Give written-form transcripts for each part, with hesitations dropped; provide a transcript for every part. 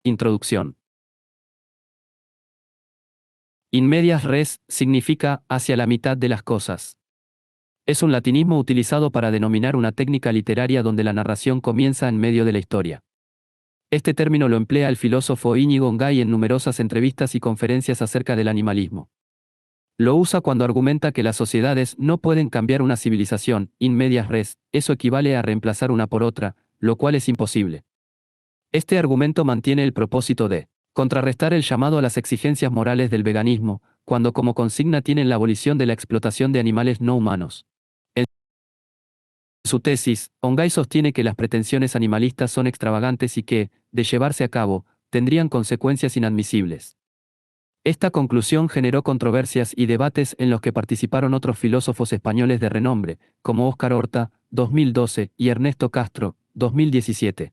Introducción. In medias res significa hacia la mitad de las cosas. Es un latinismo utilizado para denominar una técnica literaria donde la narración comienza en medio de la historia. Este término lo emplea el filósofo Íñigo Ngay en numerosas entrevistas y conferencias acerca del animalismo. Lo usa cuando argumenta que las sociedades no pueden cambiar una civilización, in medias res, eso equivale a reemplazar una por otra, lo cual es imposible. Este argumento mantiene el propósito de contrarrestar el llamado a las exigencias morales del veganismo, cuando como consigna tienen la abolición de la explotación de animales no humanos. En su tesis, Ongay sostiene que las pretensiones animalistas son extravagantes y que, de llevarse a cabo, tendrían consecuencias inadmisibles. Esta conclusión generó controversias y debates en los que participaron otros filósofos españoles de renombre, como Óscar Horta, 2012, y Ernesto Castro, 2017.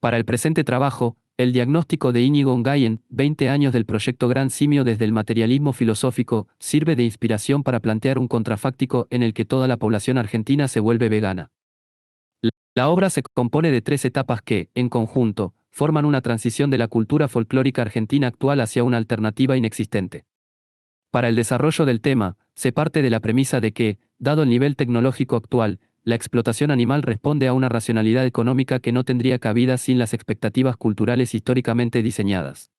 Para el presente trabajo, el diagnóstico de Íñigo Ngay en 20 años del proyecto Gran Simio desde el materialismo filosófico sirve de inspiración para plantear un contrafáctico en el que toda la población argentina se vuelve vegana. La obra se compone de 3 etapas que, en conjunto, forman una transición de la cultura folclórica argentina actual hacia una alternativa inexistente. Para el desarrollo del tema, se parte de la premisa de que, dado el nivel tecnológico actual, la explotación animal responde a una racionalidad económica que no tendría cabida sin las expectativas culturales históricamente diseñadas.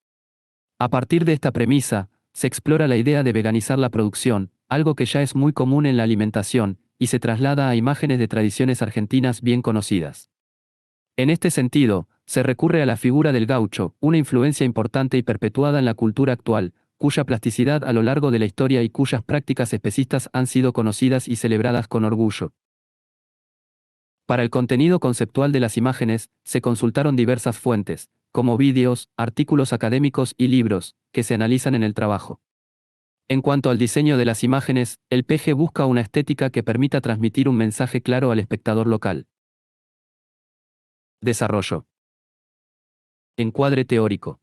A partir de esta premisa, se explora la idea de veganizar la producción, algo que ya es muy común en la alimentación, y se traslada a imágenes de tradiciones argentinas bien conocidas. En este sentido, se recurre a la figura del gaucho, una influencia importante y perpetuada en la cultura actual, cuya plasticidad a lo largo de la historia y cuyas prácticas especistas han sido conocidas y celebradas con orgullo. Para el contenido conceptual de las imágenes, se consultaron diversas fuentes, como vídeos, artículos académicos y libros, que se analizan en el trabajo. En cuanto al diseño de las imágenes, el PG busca una estética que permita transmitir un mensaje claro al espectador local. Desarrollo. Encuadre teórico.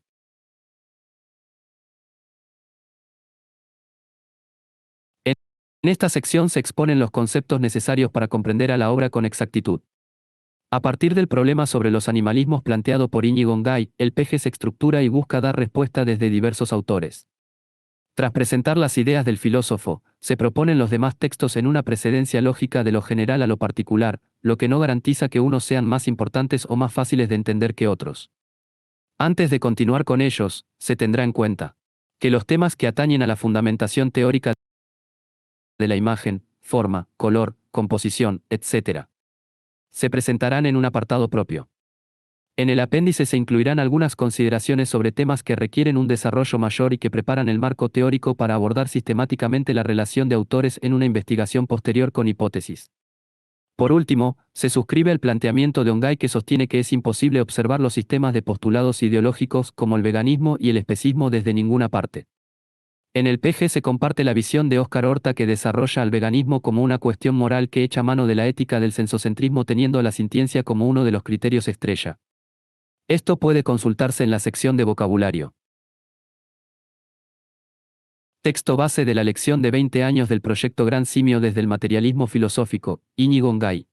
En esta sección se exponen los conceptos necesarios para comprender a la obra con exactitud. A partir del problema sobre los animalismos planteado por Íñigo Ngay, el PG se estructura y busca dar respuesta desde diversos autores. Tras presentar las ideas del filósofo, se proponen los demás textos en una precedencia lógica de lo general a lo particular, lo que no garantiza que unos sean más importantes o más fáciles de entender que otros. Antes de continuar con ellos, se tendrá en cuenta que los temas que atañen a la fundamentación teórica de la imagen, forma, color, composición, etc., se presentarán en un apartado propio. En el apéndice se incluirán algunas consideraciones sobre temas que requieren un desarrollo mayor y que preparan el marco teórico para abordar sistemáticamente la relación de autores en una investigación posterior con hipótesis. Por último, se suscribe el planteamiento de Ongay que sostiene que es imposible observar los sistemas de postulados ideológicos como el veganismo y el especismo desde ninguna parte. En el PG se comparte la visión de Óscar Horta que desarrolla al veganismo como una cuestión moral que echa mano de la ética del sensocentrismo teniendo a la sintiencia como uno de los criterios estrella. Esto puede consultarse en la sección de vocabulario. Texto base de la lección de 20 años del proyecto Gran Simio desde el materialismo filosófico, Íñigo Ngay.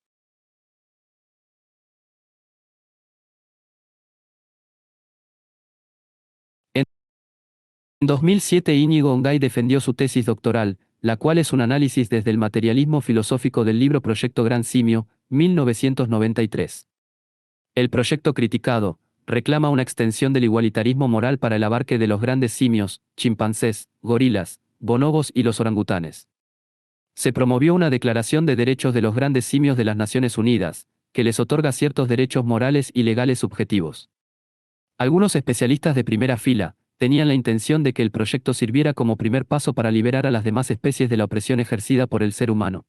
En 2007 Íñigo Ngay defendió su tesis doctoral, la cual es un análisis desde el materialismo filosófico del libro Proyecto Gran Simio, 1993. El proyecto criticado reclama una extensión del igualitarismo moral para el abarque de los grandes simios, chimpancés, gorilas, bonobos y los orangutanes. Se promovió una Declaración de Derechos de los Grandes Simios de las Naciones Unidas, que les otorga ciertos derechos morales y legales subjetivos. Algunos especialistas de primera fila tenían la intención de que el proyecto sirviera como primer paso para liberar a las demás especies de la opresión ejercida por el ser humano.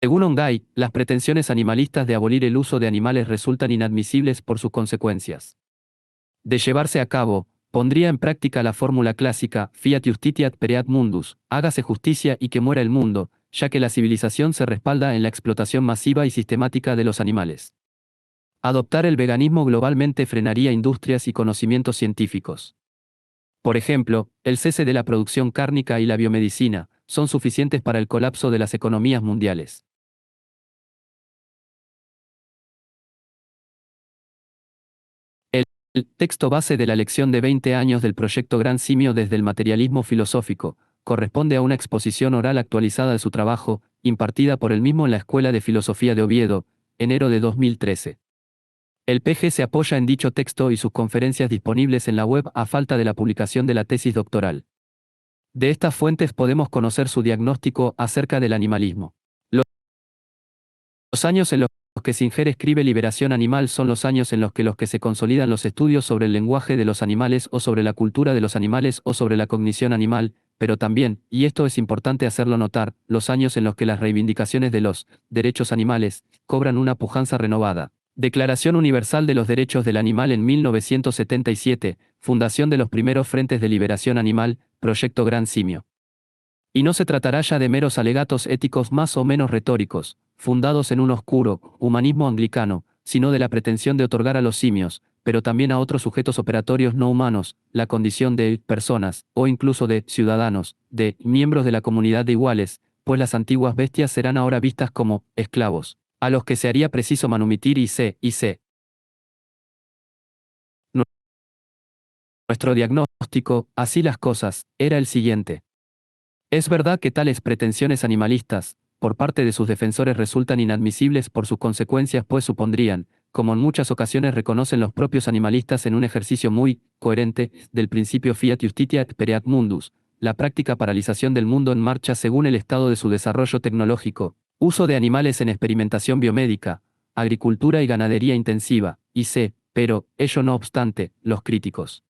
Según Ongay, las pretensiones animalistas de abolir el uso de animales resultan inadmisibles por sus consecuencias. De llevarse a cabo, pondría en práctica la fórmula clásica, fiat justitiat pereat mundus, hágase justicia y que muera el mundo, ya que la civilización se respalda en la explotación masiva y sistemática de los animales. Adoptar el veganismo globalmente frenaría industrias y conocimientos científicos. Por ejemplo, el cese de la producción cárnica y la biomedicina son suficientes para el colapso de las economías mundiales. El texto base de la lección de 20 años del proyecto Gran Simio desde el materialismo filosófico, corresponde a una exposición oral actualizada de su trabajo, impartida por él mismo en la Escuela de Filosofía de Oviedo, enero de 2013. El PG se apoya en dicho texto y sus conferencias disponibles en la web a falta de la publicación de la tesis doctoral. De estas fuentes podemos conocer su diagnóstico acerca del animalismo. Los años en los que Singer escribe Liberación Animal son los años en los que se consolidan los estudios sobre el lenguaje de los animales o sobre la cultura de los animales o sobre la cognición animal, pero también, y esto es importante hacerlo notar, los años en los que las reivindicaciones de los derechos animales cobran una pujanza renovada. Declaración Universal de los Derechos del Animal en 1977, fundación de los primeros frentes de liberación animal, Proyecto Gran Simio. Y no se tratará ya de meros alegatos éticos más o menos retóricos, fundados en un oscuro humanismo anglicano, sino de la pretensión de otorgar a los simios, pero también a otros sujetos operatorios no humanos, la condición de personas, o incluso de ciudadanos, de miembros de la comunidad de iguales, pues las antiguas bestias serán ahora vistas como esclavos, a los que se haría preciso manumitir y se. Nuestro diagnóstico, así las cosas, era el siguiente. Es verdad que tales pretensiones animalistas, por parte de sus defensores resultan inadmisibles por sus consecuencias, pues supondrían, como en muchas ocasiones reconocen los propios animalistas en un ejercicio muy coherente del principio fiat justitia et pereat mundus, la práctica paralización del mundo en marcha según el estado de su desarrollo tecnológico, uso de animales en experimentación biomédica, agricultura y ganadería intensiva, y c. Pero, ello no obstante, los críticos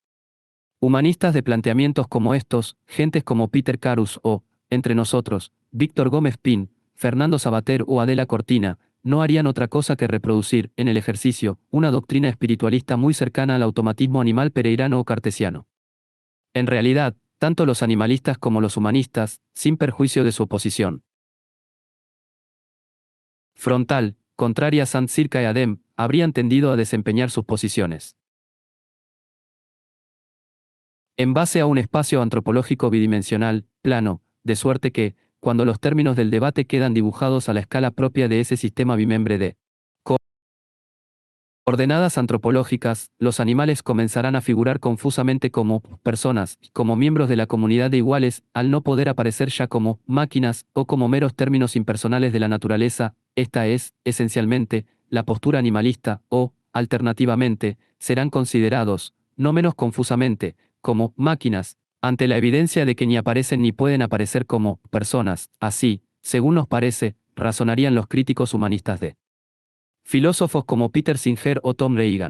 humanistas de planteamientos como estos, gentes como Peter Carus o, entre nosotros, Víctor Gómez Pin, Fernando Sabater o Adela Cortina, no harían otra cosa que reproducir, en el ejercicio, una doctrina espiritualista muy cercana al automatismo animal pereirano o cartesiano. En realidad, tanto los animalistas como los humanistas, sin perjuicio de su oposición frontal, contraria a Sant Circa y Adem, habrían tendido a desempeñar sus posiciones en base a un espacio antropológico bidimensional, plano, de suerte que, cuando los términos del debate quedan dibujados a la escala propia de ese sistema bimembre de coordenadas antropológicas, los animales comenzarán a figurar confusamente como personas, como miembros de la comunidad de iguales, al no poder aparecer ya como máquinas o como meros términos impersonales de la naturaleza. Esta es, esencialmente, la postura animalista, o, alternativamente, serán considerados, no menos confusamente, como máquinas, ante la evidencia de que ni aparecen ni pueden aparecer como personas. Así, según nos parece, razonarían los críticos humanistas de filósofos como Peter Singer o Tom Reagan.